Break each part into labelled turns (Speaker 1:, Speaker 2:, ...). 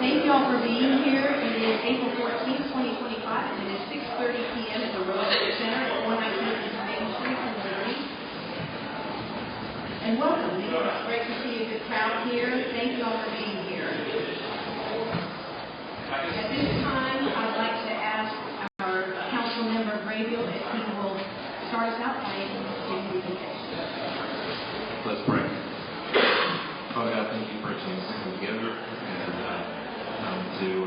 Speaker 1: Thank you all for being here. It is April 14th, 2025, and it is 6:30 p.m. at the Rose Center at 119 East Main Street in Liberty. And welcome. It's great to see a good crowd here. Thank you all for being here. At this time, I'd like to ask our council member Graybill if he will start us out by giving the invitation.
Speaker 2: Let's pray. Father God, thank you for a chance to come together and to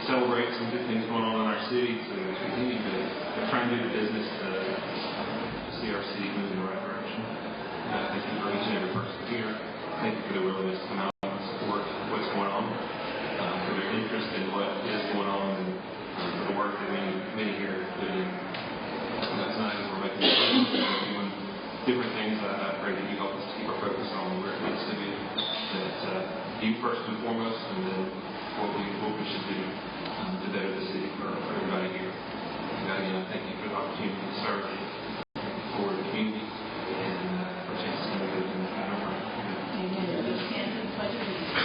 Speaker 2: celebrate some good things going on in our city, to continue to try and do the business to see our city move in the right direction. Thank you for each and every person here. Thank you for the willingness to come out and support what's going on, for their interest in what is going on, and for the work that many here are put in. Tonight, as we're making decisions and doing different things, I pray that you help us to keep our focus on where it needs to be. That you first and foremost, and then what we should do to better the city for everybody here. And God, again, I thank you for the opportunity to serve for the community and for a chance to come together in our work.
Speaker 1: Amen. Please stand for the pledge of allegiance.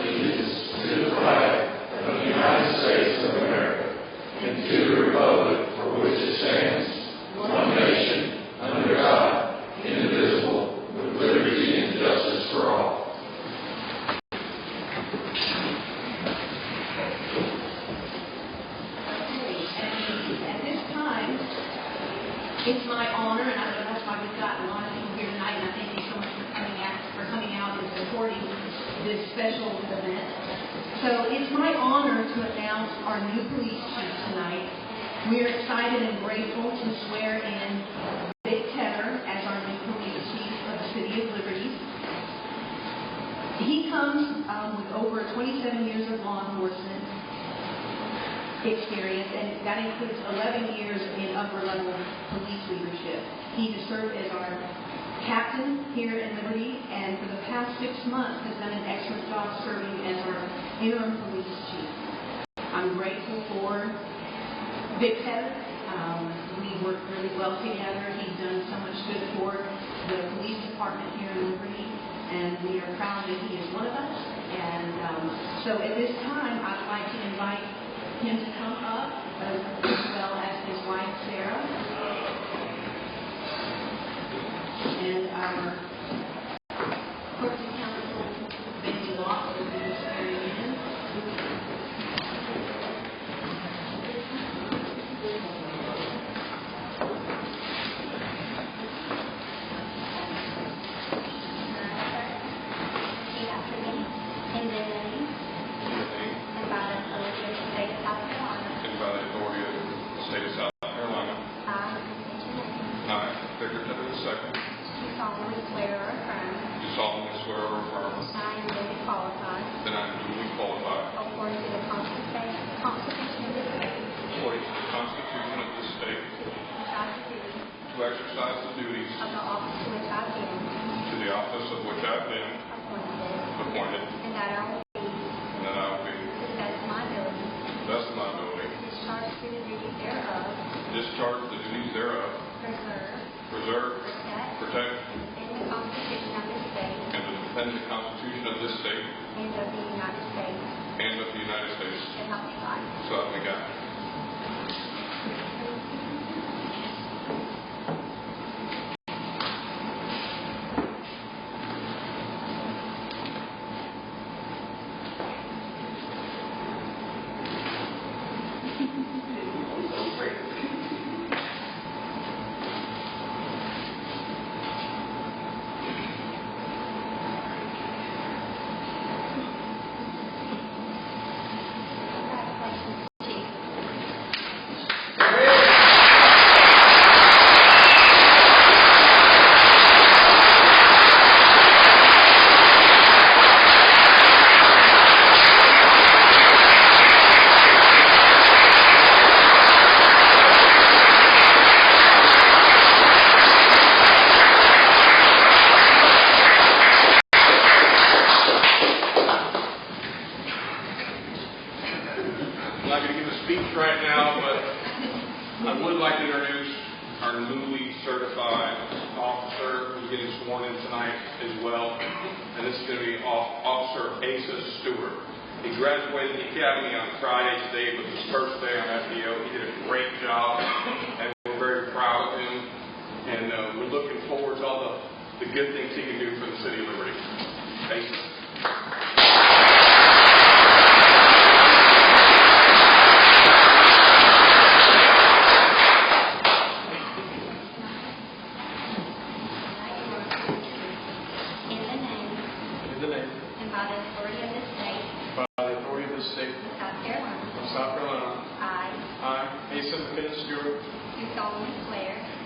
Speaker 3: Allegiance to the flag of the United States of America and to the republic for which it stands, one nation, under God, indivisible, with liberty and justice for all.
Speaker 1: At this time, it's my honor, and I know that's why we've got a lot of people here tonight, and I thank you so much for coming out and supporting this special event. So it's my honor to announce our new police chief tonight. We're excited and grateful to swear in Vic Tedder as our new police chief of the City of Liberty. He comes with over 27 years of law enforcement experience, and that includes 11 years in upper-level police leadership. He has served as our captain here in Liberty, and for the past 6 months has done an excellent job serving as our interim police chief. I'm grateful for Vic Tedder. We work really well together. He's done so much good for the police department here in Liberty, and we are proud that he is one of us. And so at this time, I'd like to invite him to come up, as well as his wife, Sarah, and our corporate counsel, Benny Locke, will be swearing in.
Speaker 3: Amen.
Speaker 4: this is going to be Officer Asa Stewart. He graduated the academy on Friday. Today was his first day on FDO. He did a great job, and we're very proud of him. And we're looking forward to all the good things he can do for the City of Liberty. Asa.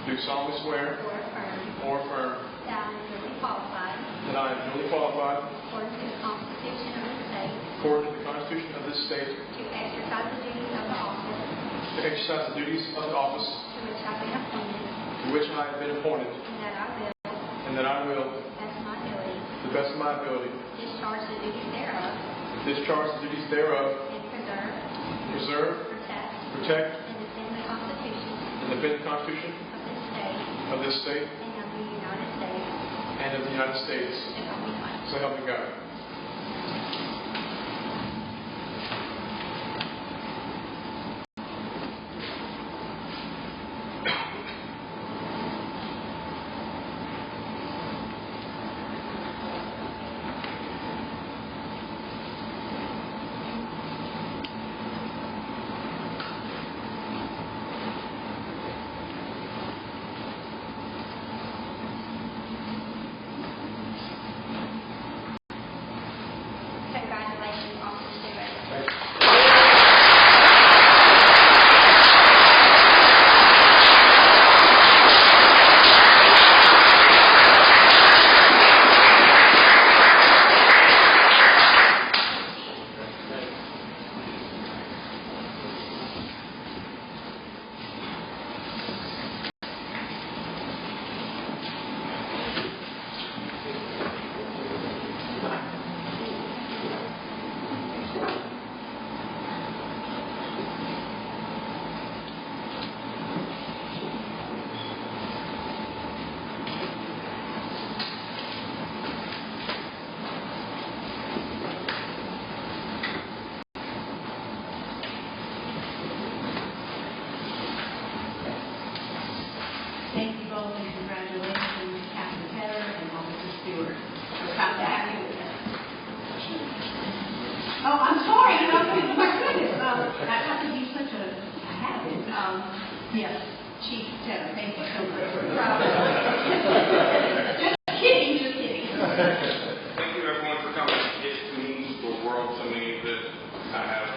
Speaker 5: Do solemnly swear or affirm
Speaker 6: that I am duly qualified
Speaker 5: according to the Constitution of this state
Speaker 6: to exercise the duties of the office to which I have been appointed,
Speaker 5: and that I will,
Speaker 6: to the best of my ability,
Speaker 5: discharge the duties thereof,
Speaker 6: and
Speaker 5: preserve, protect,
Speaker 6: and defend the Constitution
Speaker 5: of this state
Speaker 6: and of the United States.
Speaker 5: So help me God.
Speaker 6: Congratulations, Officer Stewart.
Speaker 1: Thank you both, and congratulations, Captain Taylor and Officer Stewart. We're proud to have you with us. Oh, I'm sorry. My goodness. I have to be such a habit. Yes, Chief Taylor, thank you so much. Just kidding.
Speaker 4: Thank you, everyone, for coming. It means the world to me that I have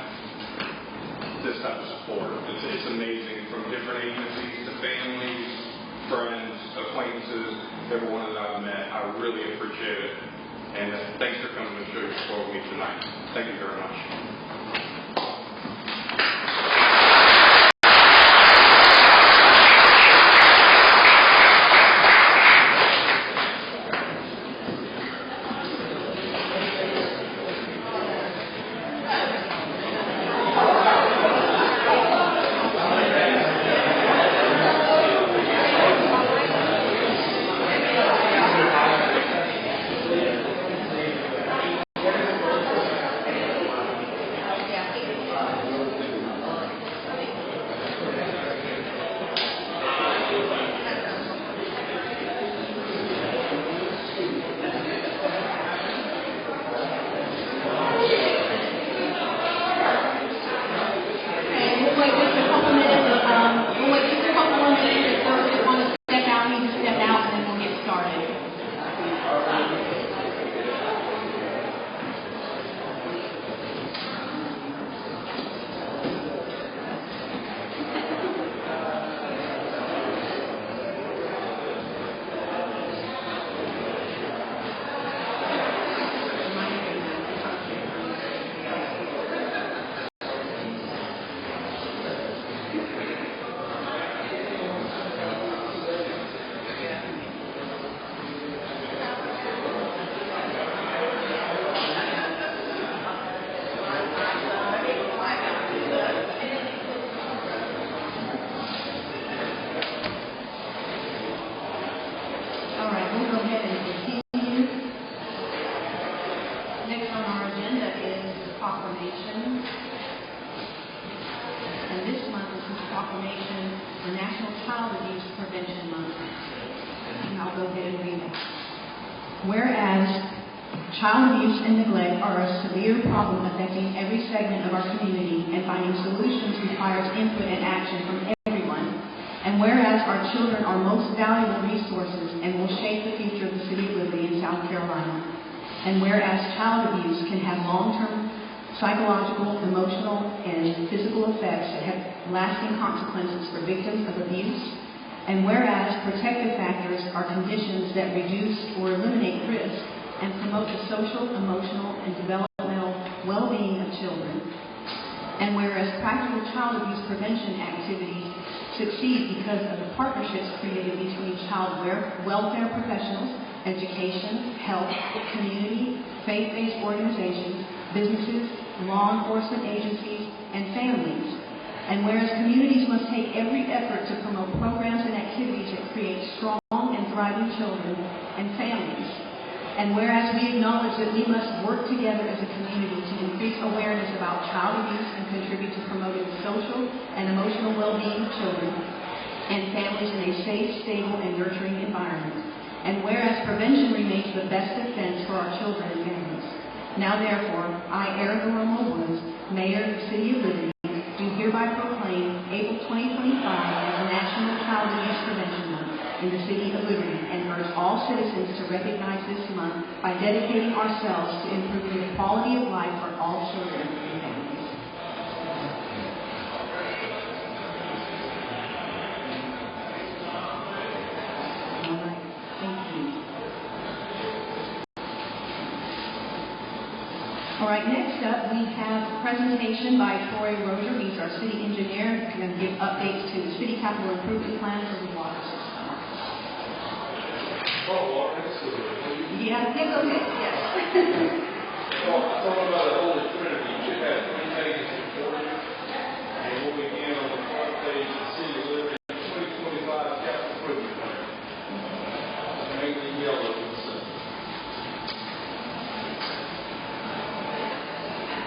Speaker 4: this type of support. It's amazing, from different agencies to families, friends, acquaintances, everyone that I've met. I really appreciate it. And thanks for coming to show your support with me tonight. Thank you very much.
Speaker 1: proclamation for National Child Abuse Prevention Month. And I'll go ahead and read that. Whereas child abuse and neglect are a severe problem affecting every segment of our community, and finding solutions requires input and action from everyone. And whereas our children are most valuable resources and will shape the future of the City of Liberty in South Carolina. And whereas child abuse can have long-term psychological, emotional, and physical effects that have lasting consequences for victims of abuse. And whereas protective factors are conditions that reduce or eliminate risk and promote the social, emotional, and developmental well-being of children. And whereas practical child abuse prevention activities succeed because of the partnerships created between child welfare professionals, education, health, community, faith-based organizations, businesses, law enforcement agencies, and families. And whereas communities must take every effort to promote programs and activities that create strong and thriving children and families. And whereas we acknowledge that we must work together as a community to increase awareness about child abuse and contribute to promoting the social and emotional well-being of children and families in a safe, stable, and nurturing environment. And whereas prevention remains the best defense for our children and families. Now therefore, I, Erica Romo Woods, Mayor of the City of Liberty, do hereby proclaim April 2025 as National Child Abuse Prevention Month in the City of Liberty, and urge all citizens to recognize this month by dedicating ourselves to improving the quality of life for all children and families. All right, thank you. All right, next up we have a presentation by Troy Rozier. He's our city engineer. He's going to give updates to the city capital improvement plan for the water system. Yeah, okay, yes.
Speaker 3: Talk about the Holy Trinity. You should have 3 pages before you. And we'll begin on the front page of the City of Liberty 2025 capital improvement plan. Mainly yellow in the center.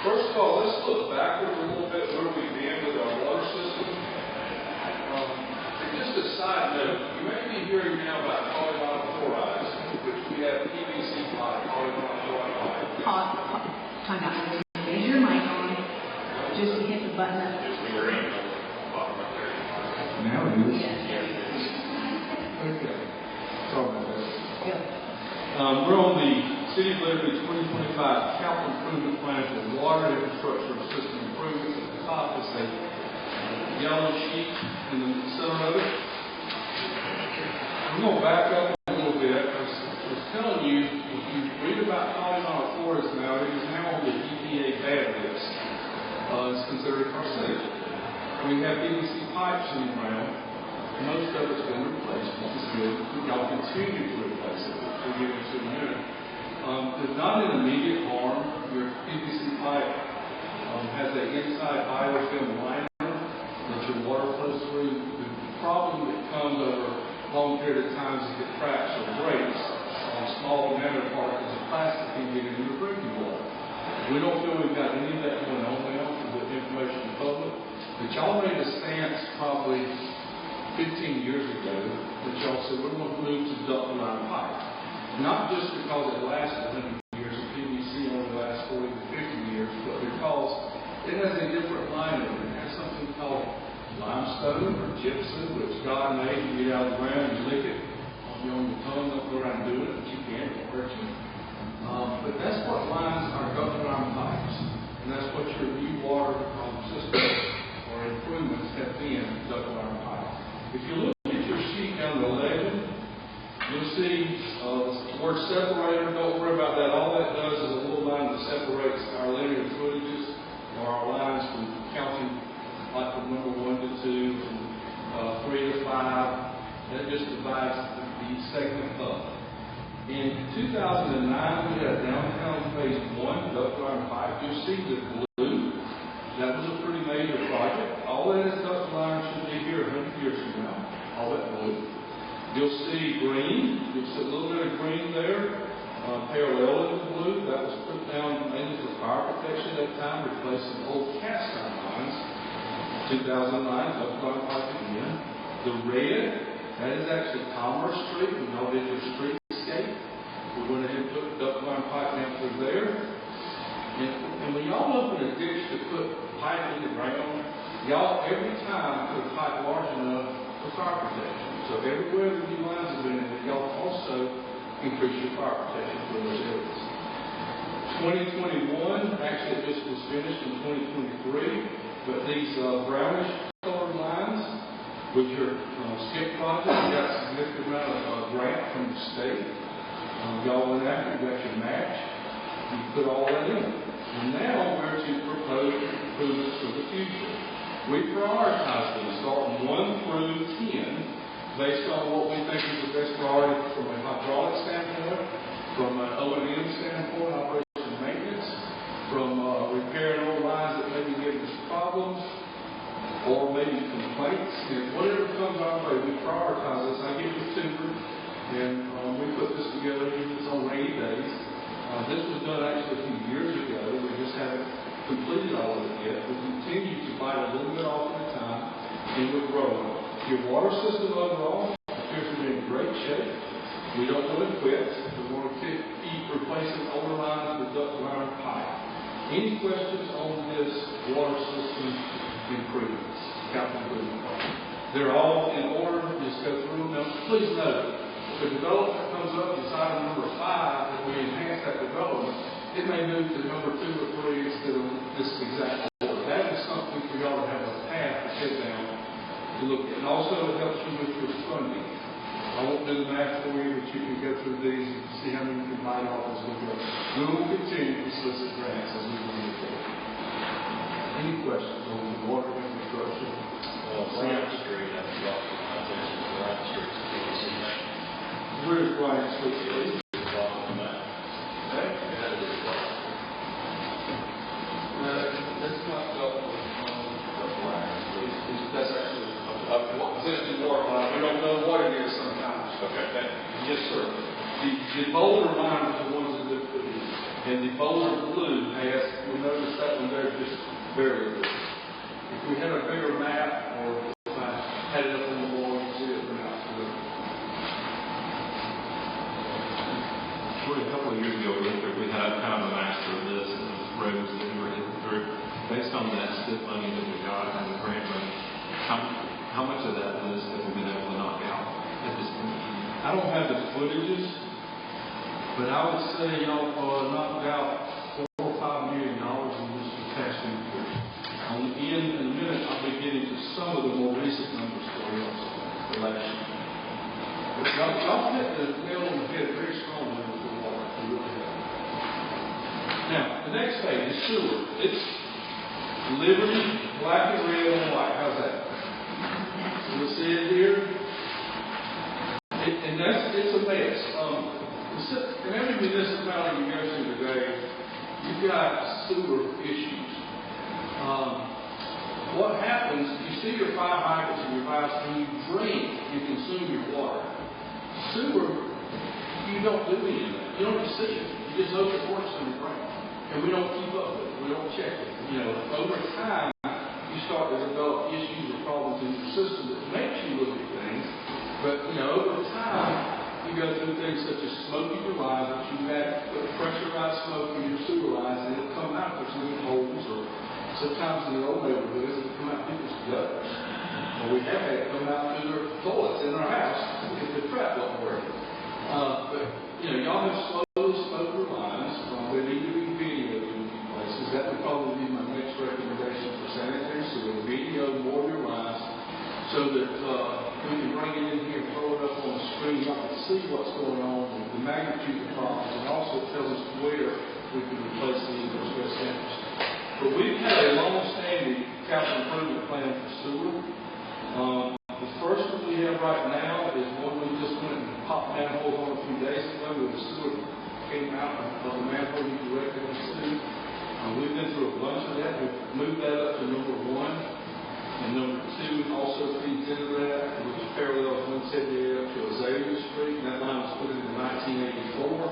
Speaker 3: First of all, let's look backwards a little bit where we've been with our water system. And just a side note, you may be hearing now about polyvinyl chloride, which we have PVC pipe, polyvinyl chloride pipe.
Speaker 1: Time out. Is your mic on? Just hit the button up.
Speaker 3: Now it is.
Speaker 1: Yes.
Speaker 3: Okay. Sorry about that.
Speaker 1: Good.
Speaker 3: We're on the City of Liberty 2025 capital improvement plan for water infrastructure and system improvements. At the top is a yellow sheet in the center of it. I'm going to back up a little bit. I was telling you, if you read about polyvinyl chloride now, it is now on the EPA bad list. It's considered carcinogen. We have PVC pipes in the ground. Most of it's been replaced, which is good. Y'all continue to replace it. We'll get into in a minute. There's not an immediate harm. Your PVC pipe has an inside biofilm liner that your water flows through. The problem that comes over a long period of time is if it cracks or breaks on small nanoparticles of plastic can get into the drinking water. We don't feel we've got any of that going on now for the information to the public. But y'all made a stance probably 15 years ago that y'all said we're going to move to ductile iron pipe. Not just because it lasted 100 years and PVC only lasts 40 to 50 years, but because it has a different liner. It has something called limestone or gypsum, which God made. You get out of the ground, you lick it on your tongue, don't go around doing it, but you can, it'll hurt you. But that's what lines our ductile iron pipes. And that's what your new water system or improvements have been, ductile iron pipe. If you look at your sheet down the legend, you'll see the word separator. Don't worry about that. All that does is a little line that separates our linear footages or our lines from counting like from number 1 to 2, from 3 to 5. That just divides the segment up. In 2009, we had downtown phase 1 ductile iron pipe. You'll see the blue. That was a pretty major project. All that is ductile iron should be here 100 years from now. All that blue. You'll see green. You'll see a little bit of green there, parallel to the blue. That was put down mainly for fire protection at that time, replacing old cast iron lines. 2009, Duck Line Pike again. The red, that is actually Commerce Street. We know it is streetscape. We went ahead and put Duck Line Pike down through there. And when y'all open a ditch to put pipe in the ground, y'all every time put a pipe large enough for fire protection. So everywhere the new lines have been in, y'all also increase your fire protection for those areas. 2021, actually this was finished in 2023, but these brownish colored lines, with your SCIP project, you got a significant amount of grant from the state. Y'all went after, you got your match, you put all that in. And now we're to propose improvements for the future. We prioritize them, starting 1 through 10, based on what we think is the best priority from a hydraulic standpoint, from an O&M standpoint, operation and maintenance, from repairing old lines that may be giving us problems, or maybe complaints. And whatever comes our way, we prioritize this. I give it to her, and we put this together. It's on rainy days. This was done actually a few years ago. We just haven't completed all of it yet. We continue to bite a little bit off at a time, and we're growing. Your water system overall appears to be in great shape. We don't want to quit. We want to keep replacing older lines with duct line pipe. Any questions on this water system improvements, capital improvement? They're all in order. Just go through them. Now, please note, if the development comes up, it's item number 5, if we enhance that development, it may move to number 2 or 3 instead of this exact order. That is something for y'all to have a path to head down to look at. And also, it helps you with your funding. I won't do the math for you, but you can go through these and see how many you can bite off as we go. We will continue to solicit grants as we move forward. Any questions on the water infrastructure?
Speaker 7: Bryant Street, I forgot I mentioned Bryant Street, PVC main.
Speaker 3: Where's Bryant Street, please?
Speaker 7: Bottom of the map.
Speaker 3: Okay.
Speaker 7: That is bottom.
Speaker 3: That's not the wire. That's actually existing water line. We don't know what it is sometimes.
Speaker 7: Okay.
Speaker 3: Yes, sir. The boulder line is the ones that look put in. And the boulder blue has, you'll notice that one there just barely blue. If we had a bigger map, or if I had it up on the wall, you'd see it from out to the
Speaker 2: A couple of years ago, we had kind of a master of this, and those roads that we were hitting through. Based on that STIP money that we got and the grant money, how much of that list have we been able to knock out at this point?
Speaker 3: I don't have the footages, but I would say y'all knocked out $4 or $5 million in this past few years. In a minute, I'll be getting to some of the more recent numbers for you also, for last year. But y'all hit the nail on the head very strongly with the water. You really have. Now, the next page is sewer. It's Liberty, black and red and white. How's that? You'll see it here. And it's a mess. In every municipality you go to today, you've got sewer issues. What happens, you see your fire hydrants and your valves, and you drink and consume your water. Sewer, you don't do any of that. You don't see it. You just hope it works on your brain. And we don't keep up with it. We don't check it. Over time, you start to develop issues or problems in your system that makes you look at things. But, over time, you go through things such as smoking your lines, that you have pressurized smoke in your sewer lines, and it'll come out between holes, or sometimes in the old neighborhoods, it'll come out people's gutters. Or we have had it come out through their toilets in our house if the trap wasn't working. But, y'all have slowly smoked your lines. They need to be videoed in a few places. That would probably be my next recommendation for sanitary sewer. Video more of your lines so that we can bring it in here and throw it up on the screen. Y'all can see what's going on, the magnitude of the problems, and also tells us where we can replace the those best interests. But we've had a long-standing capital improvement plan for sewer. The first one we have right now is one we just went and popped manholes on a few days ago, where the sewer came out of the manhole you directed us to. We've been through a bunch of that. We've moved that up to number 1. And number 2 also feeds into that, which parallels Winshead up to Azalea Street. That line was put in 1984.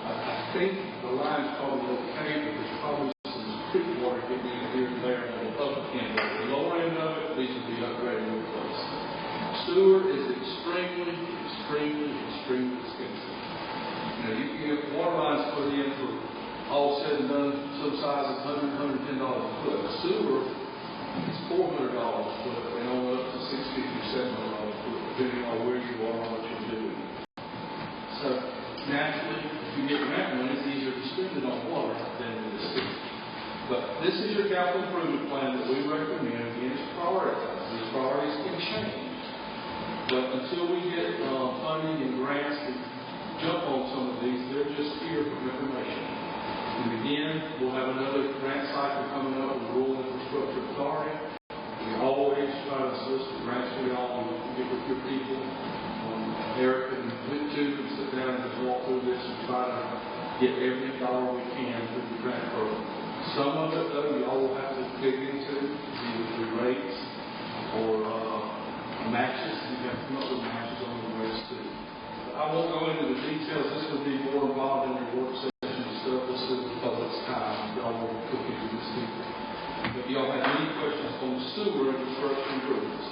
Speaker 3: I think the line's probably okay, but there's probably some creek water getting in here and there on the upper end of it. The lower end of it needs to be upgraded and replaced. Sewer is extremely expensive. You know, you can get water lines put in for all said and done, some sizes $100, $110 a foot. Sewer is $400 a foot and on up to $650, $700 a foot, depending on where you are and what you're doing. So naturally, if you get grant money, it's easier to spend it on water than it is sewer. But this is your capital improvement plan that we recommend. Again, it's prioritized. These priorities can change. But until we get funding and grants to jump on some of these, they're just here for information. And again, we'll have another grant cycle coming up with the Rural Infrastructure Authority. We always try to solicit grants for y'all. We get with your people. Eric and Vic too can sit down and just walk through this and try to get every dollar we can through the grant program. Some of it, though, y'all will have to dig into, either through rates or matches. You have to come up with matches on the rest too. But I won't go into the details. This will be more involved in your work session and stuff. This is the public's time. Y'all will cook into this deeper. If y'all have any questions on sewer infrastructure improvements.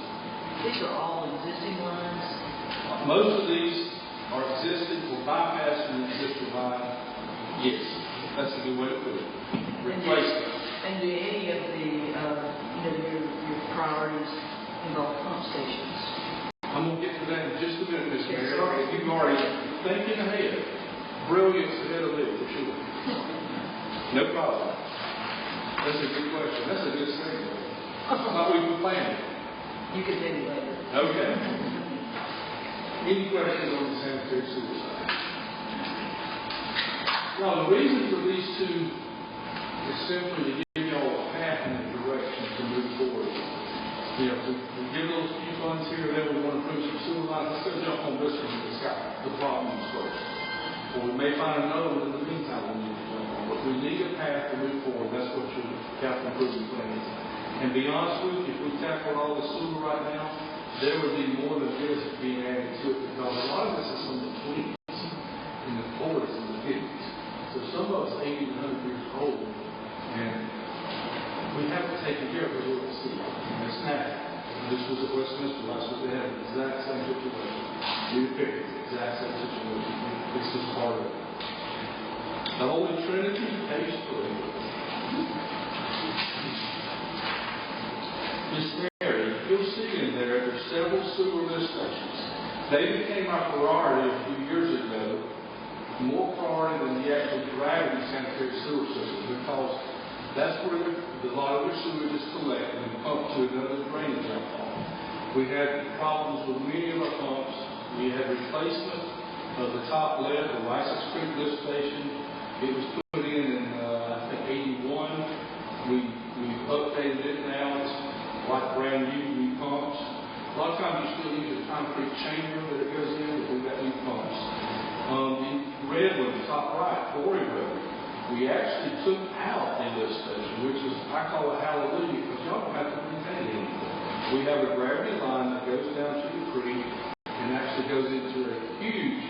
Speaker 8: These are all existing lines?
Speaker 3: Most of these are existing or bypassing the existing line. Yes, that's a good way to put it. Replace them.
Speaker 8: And do any of the, your priorities involve pump stations?
Speaker 3: I'm going to get to that in just a minute, Ms. Mayor. You've already thinking ahead. Brilliance ahead of me, for sure. No problem. That's a good question. That's a good segue. Thought we were planning.
Speaker 8: You can do it later.
Speaker 3: Okay. Any questions on the sanitary sewer side? Now, the reason for these two is simply to give y'all a path and a direction to move forward. You know, we give those few funds here, then we want to improve some sewer lines. Let's go jump on this one that's got the problems first. Or we may find another one in the meantime we need to jump on. But we need a path to move forward. That's what your capital improvement plan is. And be honest with you, if we tackle all the sewer right now, there would be more than this being added to it, because a lot of this is from the 20s and the 40s and the 50s. So some of us 80 and 100 years old, and we have to take care of the little sewer. And it's not. This was at Westminster last week. They had the exact same situation. We picked the exact same situation. This is part of it. The Holy Trinity, page 3. Miss Mary, you'll see in there, there's several sewer lift stations. They became our priority a few years ago, more priority than the actual gravity sanitary sewer system, because that's where a lot of your sewage is collected and pumped to another drainage outfall. We had problems with many of our pumps. We had replacement of the top left, the License Creek lift station. It was put in I think, 81. We updated it now. It's like brand new pumps. A lot of times you still use a concrete chamber that it goes in, but we've got new pumps. The red one, top right, Quarry Road, we actually took out a lift station, which is, I call it hallelujah, because y'all don't have to maintain it anymore. We have a gravity line that goes down to the creek and actually goes into a huge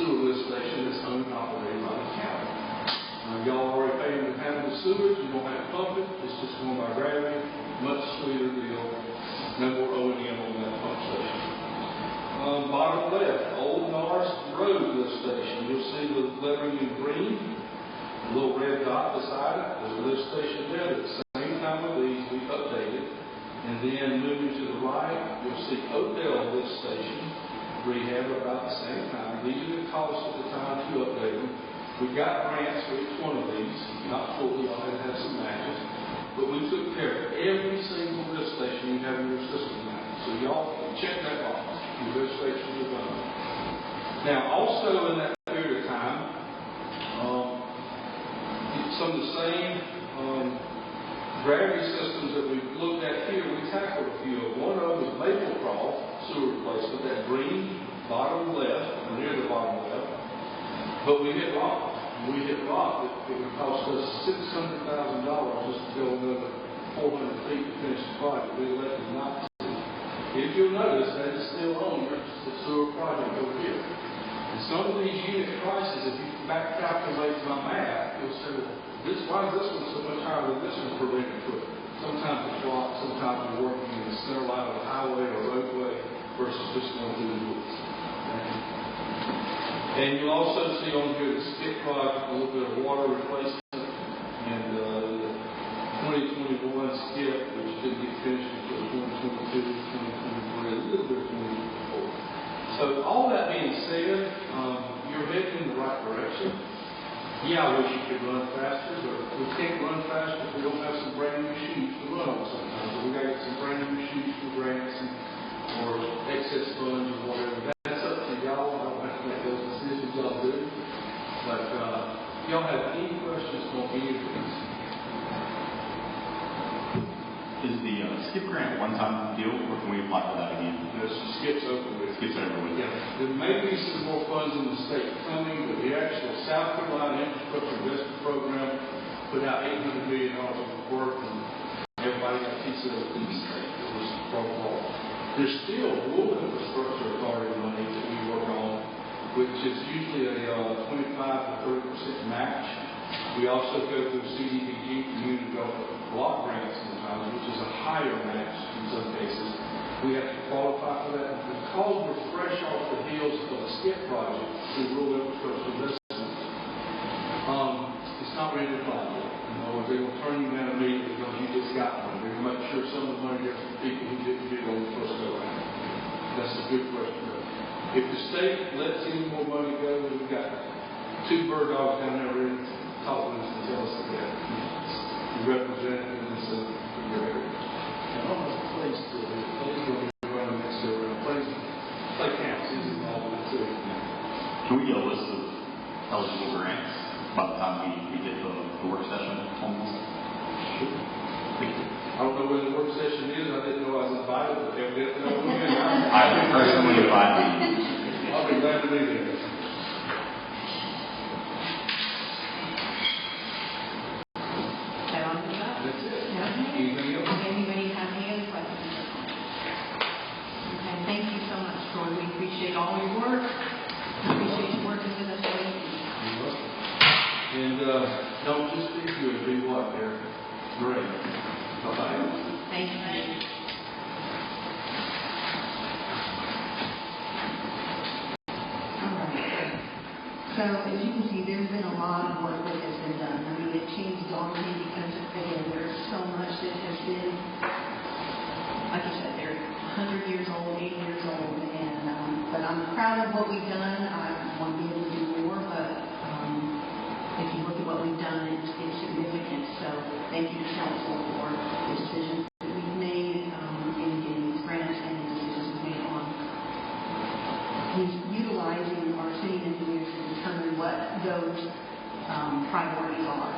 Speaker 3: sewer lift station that's owned and operated by the county. Y'all already paying to handle the sewage. You don't have to pump it. It's just going by gravity. Much sweeter deal. No more O&M on that pump station. Bottom left, Old Norris Road lift station. You'll see the lettering in green. A little red dot beside it. There's a lift station there. At the same time with these, we updated. And then moving to the right, you'll see Oakdale lift station rehab about the same time. These are the costs at the time to update them. We got grants for each one of these. Not fully, y'all had to have some matches. But we took care of every single lift station you have in your system now. So y'all check that box. Your lift stations are done. Now, also in that period of time, some of the same gravity systems that we looked at here, we tackled a few of them. One of them was Maplecroft sewer replacement, that green bottom left, near the bottom left. But we hit rock. We hit rock. It would cost us $600,000 just to go another 400 feet to finish the project. We elected not to. If you'll notice, that is still on the sewer project over here. And some of these unit prices, if you back calculate my math, you'll say, well, why is this one so much higher than this one per linear foot? Sometimes it's blocked, sometimes we're working in the center line of the highway or roadway versus just going through the woods. Okay. And you'll also see on here the skip project, a little bit of water replacement, and the 2021 skip, which didn't get finished until 2022, 2023, a little bit of 2024. So all that being said, you're heading in the right direction. Yeah, I wish you could run faster, but we can't run faster if we don't have some brand new shoes to run on sometimes. So we got to get some brand new shoes for grants or excess funds or whatever. That's up to y'all. I don't have to make those decisions. Y'all do. But y'all have any questions on any of these?
Speaker 9: Is the skip grant a one-time deal, or can we apply for that again?
Speaker 3: No, skip's open with.
Speaker 9: Skip's over with.
Speaker 3: Yeah. There may be some more funds in the state coming, but the actual South Carolina Infrastructure Investment Program put out $800 million of work, and everybody got a piece of it in the state. It was from all. There's still Rural Infrastructure Authority money that we work on, which is usually a 25 to 30% match. We also go through CDBG Community Development Block Grants sometimes, which is a higher match in some cases. We have to qualify for that. And because we're fresh off the heels of a skip project through Rural Infrastructure Investment, it's not ready to apply yet. In other words, they're going to turn you down immediately because you just got one. They're going to make sure some of the money goes to people who didn't get it on the first go round. That's a good question. If the state lets any more money go, we've got 2 bird dogs down there ready to talk with us and tell us that the representatives of your area. And I don't know if the place still is. The place will be running next to a place. Play camps is involved with it too.
Speaker 9: Can we get a list of eligible grants by the time we get the work session on this?
Speaker 3: Sure.
Speaker 9: Thank you.
Speaker 3: I don't know when the work session is. I didn't know I was invited, but evidently I will be.
Speaker 9: I personally invited you.
Speaker 3: I'll be glad to be there. That's it. Anything else?
Speaker 1: Anybody have any other questions? Okay, thank you so much, Troy. We appreciate all your work. We appreciate you working with us.
Speaker 3: You're welcome. And don't just be good, be what there? Great. Bye-bye.
Speaker 1: Thank you. All right. So as you can see, there's been a lot of work that has been done. I mean, it changed daunting because, again, there's so much that has been, like I said, they're 100 years old, 80 years old, and but I'm proud of what we've done. I want to be able to do more, but if you look at what we've done, it's significant. So thank you to council for the decisions that we've made in getting these grants and the decisions we've made on utilizing our city engineers to determine what those priorities are.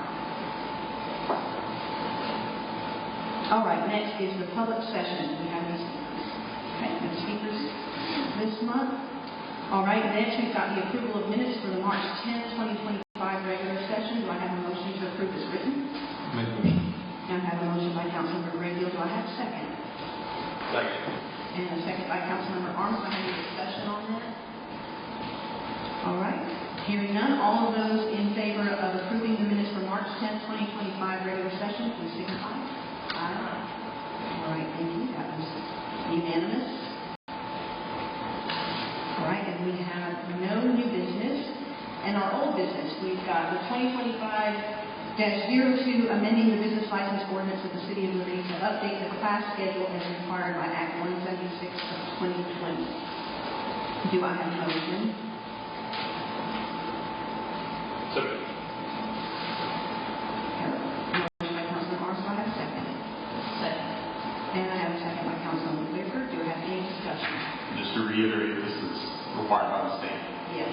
Speaker 1: All right, next is the public session. We have any speakers? Okay, no speakers this month. All right, next we've got the approval of minutes for the March 10, 2025 regular session. Do I have a motion to approve as written?
Speaker 2: Make a motion.
Speaker 1: I have a motion by Councilmember Grayfield. Do I have a second?
Speaker 2: Second.
Speaker 1: And a second by Councilmember Armstrong. Any discussion on that? All right. Hearing none, all of those in favor of approving the minutes for March 10, 2025 regular session, please signify. Aye. All right, thank you. That was unanimous. All right, and we have no new business. And our old business, we've got the 2025-02 amending the business license ordinance of the City of Liberty to update the class schedule as required by Act 176 of 2020. Do I have a motion?
Speaker 2: Second.
Speaker 1: Motion by Councilman Armstrong. I have a second. Second. And I have a second by Councilman Whitaker. Do we have any discussion?
Speaker 9: Just to reiterate, this is required by the state.
Speaker 1: Yes.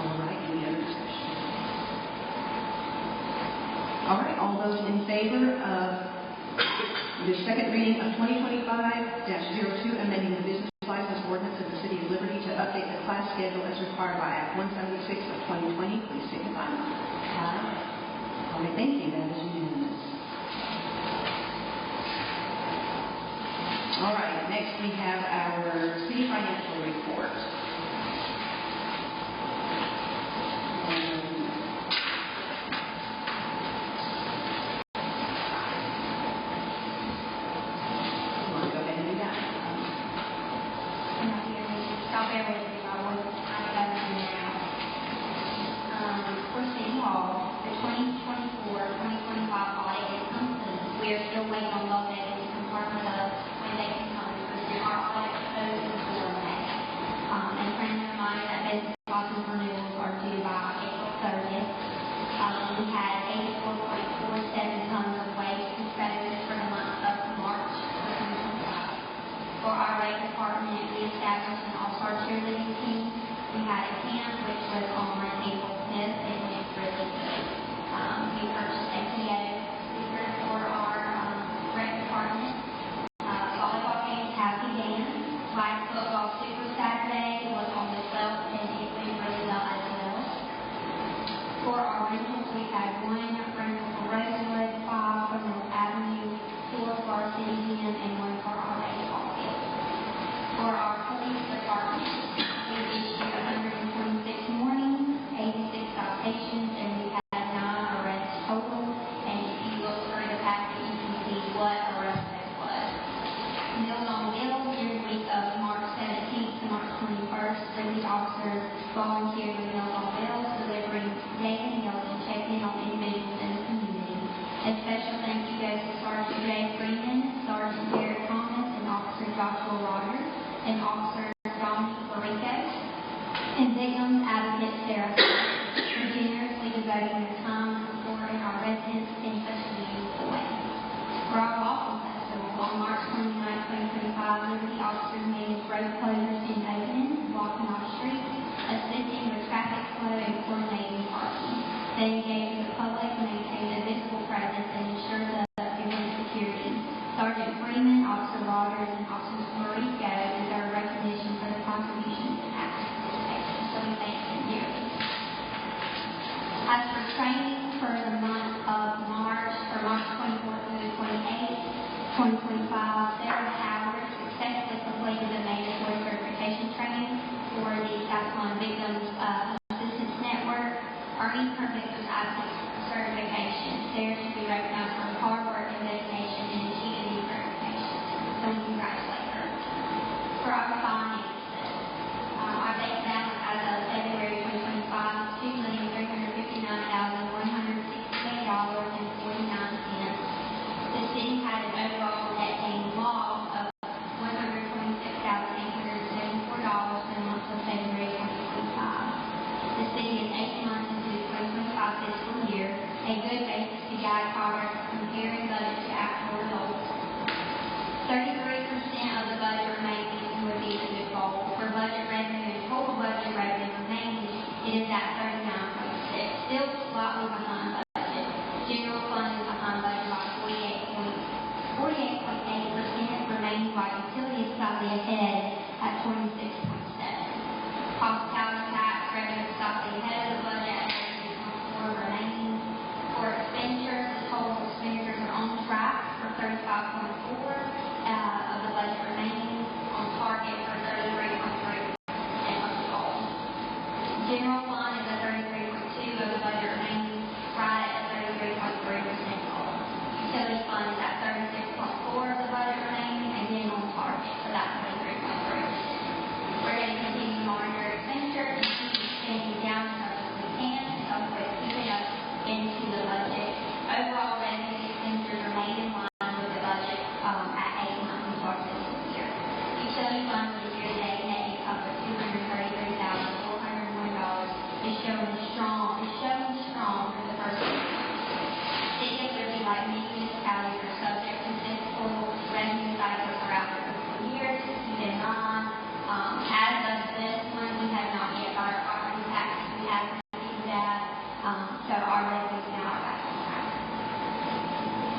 Speaker 1: All right, any other discussion? All right, all those in favor of the second reading of 2025-02, amending the business license ordinance of the City of Liberty to update the class schedule as required by Act 176 of 2020, please signify. Aye. All right, thank you. That is unanimous. All right, next we have our city financial report.
Speaker 5: which was on April 5th. It went really good. We purchased a PA speaker for our rec department. Volleyball games have began. Flag football Super Saturday was on the 12th, and it went really well as well. For our rentals, we've had 1 rental for Rosewood, 5 for Mill Avenue, 4 for our city gym, and 1 for our baseball field. For our police department, we've issued 126 warnings, 86 citations, and we've had 9 arrests total. And if you look through the packet, you can see what arrest that was. Meals on Wheels, during the week of March 17th to March 21st, the officers volunteered with Meals on Wheels, delivering daily meals and checking on individuals in the community. A special thank you goes to Sergeant Jay Freeman, Sergeant Derek Thomas, and Officer Joshua Rogers, and Officer Dominic Florico, and victims advocate Sarah for generously devoting their time to supporting our residents in such a meaningful way. For our Waffle Festival, on March 29, 2025, Liberty officers managed road closures in opening, blocking off streets, assisting with traffic flow, and coordinating parking. They engaged the public, maintained a visible presence, and ensured the event security. Sergeant Freeman, Officer Rogers, and Officer Florico deserve recognition for their contributions and active participation, so we thank them dearly. As for training for the month of March, for March 24th through the 28th, 2025, Sarah Howard successfully completed the mandatory certification training for the Southland Victims Assistance Network, earning her victim advocate certification. Sarah should be recognized for her hard work and dedication in achieving these certifications. So we congratulate her. For our finances, our bank balance as of February 2025 is $2,359,168.49. The city had an overall net gain loss of $126,874 for the month of February 2025. The city is 8 months into the 2025 fiscal year, a good basis to guide progress comparing budget to actual results. 33% of the budget remaining would be a good goal. For budget revenue and total budget revenue remaining, it is at 39.6, still slightly behind budget. General fund is behind budget by 48.8%, remaining while utility is slightly ahead at 26.7. Hospitality tax revenue is slightly ahead of the budget at 33.4 remaining. For expenditures, the total expenditures are on track for 35.4 of the budget remaining, on target for 33.3% of the goal. General fund is at 33.2 of the budget remaining, right at 33.3% goal. Utility fund is at 36.4 of the budget remaining, again on target for that 33.3%. We're going to continue to monitor expenditures and keep spending down as much as we can to help with keeping us into the budget. Overall revenue expenditures remain in line with the budget at 8 months into our fiscal year. Utility fund for the year-to-date net income of $233,401 is showing strong for the first 6 months. City of Liberty, like many municipalities, are subject to fiscal revenue cycles throughout the fiscal year. To keep in mind, as of this one, we have not yet got our property taxes. We haven't received that, so our revenues now are back on track.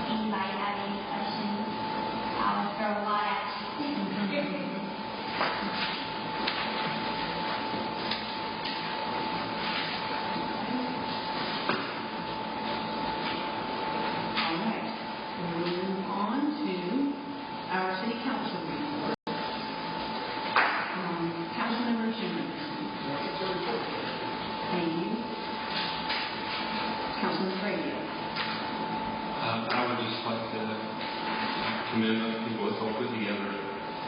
Speaker 5: Anybody have any questions? I'll throw a lot at you.
Speaker 1: All right, we'll move on to our city council report. Councilmember Schuman. Thank you. Councilman Frazier.
Speaker 2: I would just like to commend the people that put together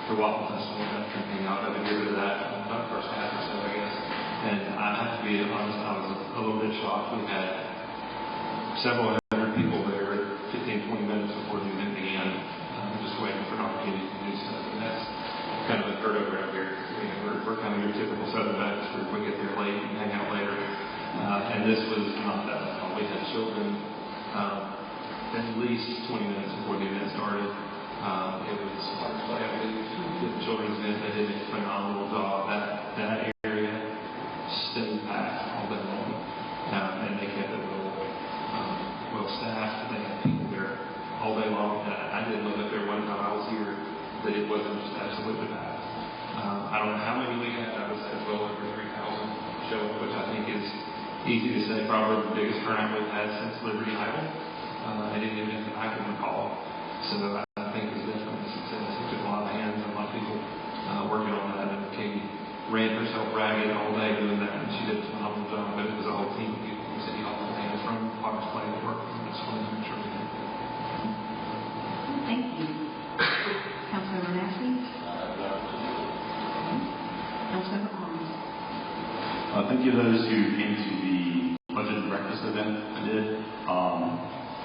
Speaker 2: the Waffle Festival and everything. I've got to get rid of that about the first half or so, I guess. And I have to be honest, I was a little bit shocked. We had several hundred people there 15, 20 minutes before the event began, just waiting for an opportunity to do stuff. And that's kind of unheard of around here. We're kind of your typical Southern Baptist group. We get there late and hang out later. And this was not that at all. We had children at least 20 minutes before the event started. It was the children's event. They did a phenomenal job. That area stayed packed all day long. And they kept it well staffed. They had people there all day long. And I didn't know that there one time I was here that it wasn't just absolutely packed. I don't know how many we had. I was at well over 3,000 show up, which I think is easy to say, probably the biggest turnout we've had since Liberty Idol. At any event that I can recall. So I think it was definitely a success. It took a lot of hands and a lot of people working on that. And Katie ran herself ragged all day doing that, and she did a phenomenal job. But it was a whole team of people from City Hall and from Potter's Play that worked on this one to make sure we did.
Speaker 1: Thank you. Councilmember Massey? Councilmember Arms?
Speaker 9: Thank you to those who came to the budget breakfast event I did.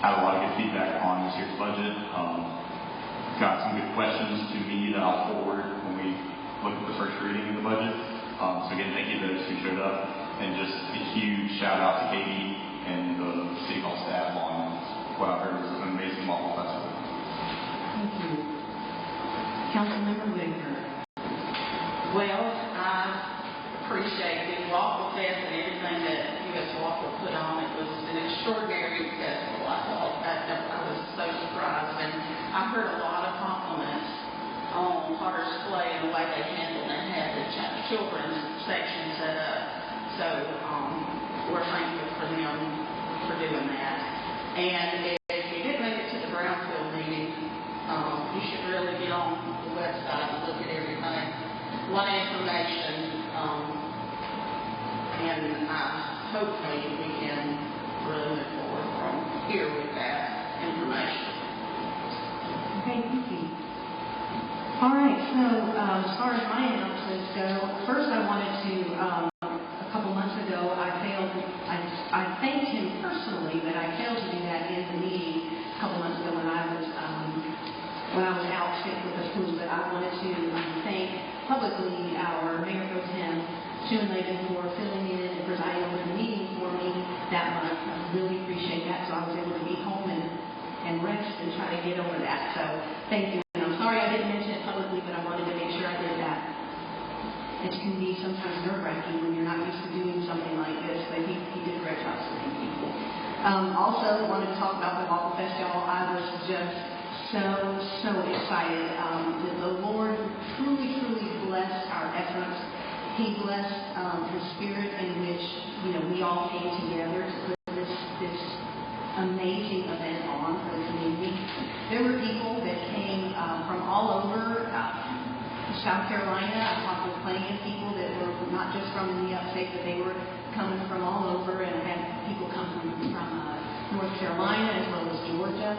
Speaker 9: Had a lot of good feedback on this year's budget. Got some good questions to me that I'll forward when we look at the first reading of the budget. So again, thank you to those who showed up, and just a huge shout out to Katie and the City Hall staff on what I heard was an amazing waffle festival.
Speaker 1: Thank you. Councilmember Whitaker?
Speaker 8: Well, I appreciate the Waffle Fest and everything that U.S. Waffle put on. It was an extraordinary festival. I was so surprised, and I heard a lot of compliments on Potter's Play and the way they handled and had the children's section set up. So we're thankful for them for doing that. And if you didn't make it to the Brownfield meeting, you should really get on the website and look at everything. A lot of information, and hopefully we can really move forward from here with that information.
Speaker 1: Okay, thank you. All right, so as far as my announcements go, first I wanted to, a couple months ago, I thanked him personally, but I failed to do that in the meeting a couple months ago when I was out sick with the flu. But I wanted to thank publicly our Mayor Pro Tem, Schoenlegen, for filling in and presiding over the meeting for me that month. I really appreciate that, so I was able to be home and rest and try to get over that. So thank you. And I'm sorry I didn't mention it publicly, but I wanted to make sure I did that. It can be sometimes nerve-wracking when you're not used to doing something like this, but he did a great job, so thank you. Also, wanted to talk about the Waffle Fest, y'all. I was just so excited that the Lord truly blessed our efforts. He blessed the spirit in which we all came together to put this amazing event on for the community. There were people that came from all over South Carolina. I talked with plenty of people that were not just from the upstate, but they were coming from all over, and I had people come from North Carolina as well as Georgia.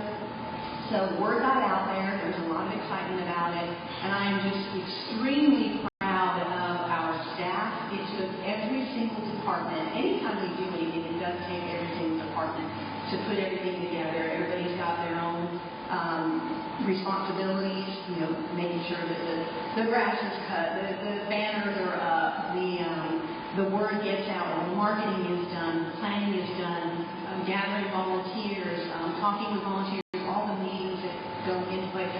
Speaker 1: So word got out there. There's a lot of excitement about it, and I am just extremely proud of our staff. It took every single department. Anytime we do anything, it does take every single department to put everything together. Everybody's got their own responsibilities, making sure that the grass is cut, the banners are up, the word gets out, the marketing is done, planning is done, gathering volunteers, talking with volunteers, all the meetings that go into place.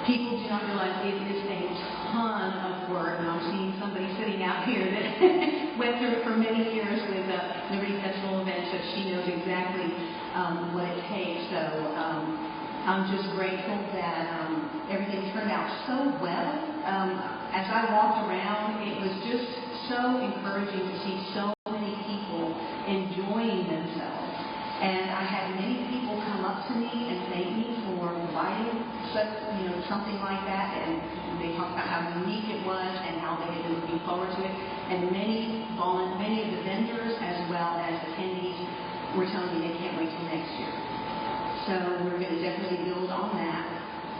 Speaker 1: People do not realize it is a ton of work, and I'm seeing somebody sitting out here that went through it for many years with Liberty Festival events, so she knows exactly what it takes. So I'm just grateful that everything turned out so well. As I walked around, it was just so encouraging to see so many people enjoying themselves. And I had many people come up to me and thank me for providing something like that. And they talked about how unique it was and how they had been looking forward to it. And many of the vendors as well as attendees were telling me they can't wait till next year. So we're going to definitely build on that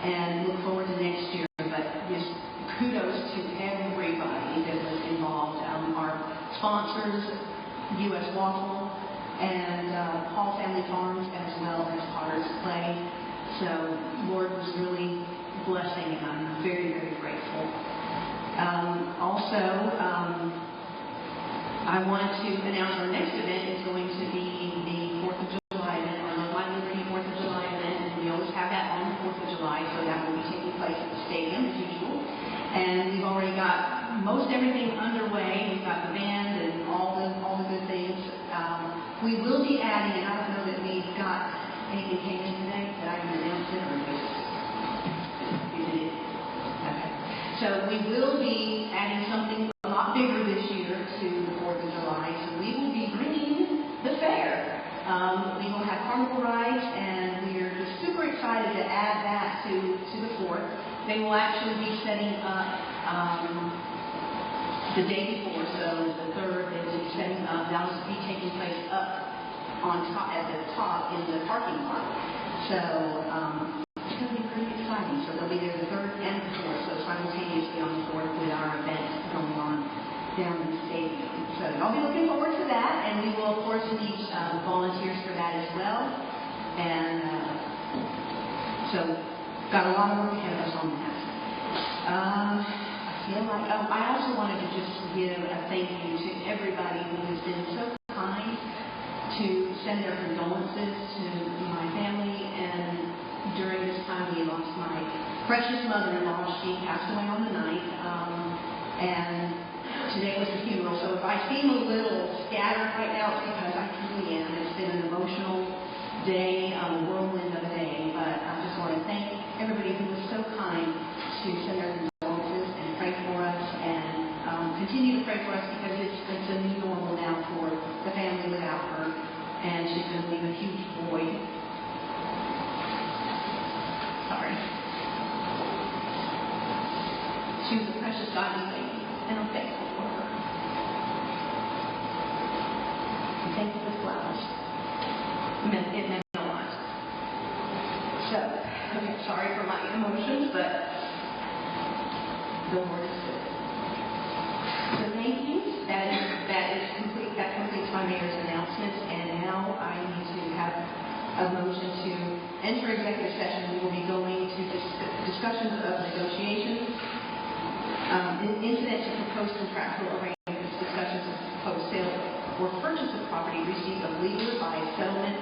Speaker 1: and look forward to next year. But just kudos to everybody that was involved. Our sponsors, U.S. Waffle, and Hall Family Farms, as well as Potter's Play. So Lord was really blessing, and I'm very grateful. I wanted to announce our next event is going to be the 4th of July event, our Love My Liberty 4th of July event, and we always have that on the 4th of July, so that will be taking place at the stadium as usual. And we've already got most everything underway. We've got the band and all the good things. We will be adding, and I don't know that we've got anything came in today that I can announce it or just you did it. Okay. So we will be adding something a lot bigger this year to the 4th of July. So we will be bringing the fair. We will have carnival rides, and we're just super excited to add that to the 4th. They will actually be setting up the day before, so the 3rd, they will be setting up. That will be taking place up on top, at the top in the parking lot. So it's going to be pretty exciting. So they'll be there the 3rd and the 4th, so simultaneously on the 4th with our event going on down in the stadium. So I'll be looking forward to that, and we will, of course, need volunteers for that as well. And so got a lot of work ahead of us on that. I feel like, I also wanted to just give a thank you to everybody who has been so kind to send their condolences to my family. And during this time, we lost my precious mother-in-law. She passed away on the 9th. And today was the funeral, so if I seem a little scattered right now, it's because I truly am. It's been an emotional day, a whirlwind of a day, but I just want to thank everybody who was so kind to send their condolences and pray for us, and continue to pray for us, because it's a new normal now for the family without her, and she's going to leave a huge void. Sorry. She was a precious godly lady, and I'm thankful for her. I'm thankful for flowers. It meant a lot. So, okay, sorry for my emotions, but the Lord is good. So thank you. That is complete. That completes my mayor's announcements, and now I need to have a motion to enter executive session. We will be going to discussions of negotiations, incidents of proposed contractual arrangements, discussions of proposed sale or purchase of property, receipt of legal advice, settlement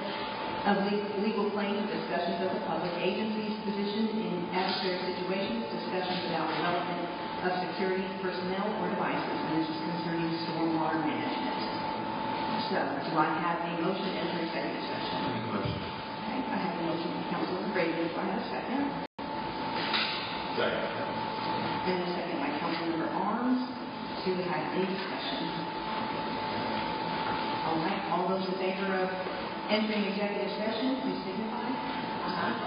Speaker 1: of legal claims, discussions of the public agency's position in adversary situations, discussions about development of security personnel or devices, and this is concerning stormwater management. So, do I have a motion to enter executive session? Okay, I have a motion from Councilman Brady. Do I have a second?
Speaker 3: Second.
Speaker 1: And a second by Councilmember Arms. Do we have any discussion? All right, all those in favor of entering executive session, please signify. All right.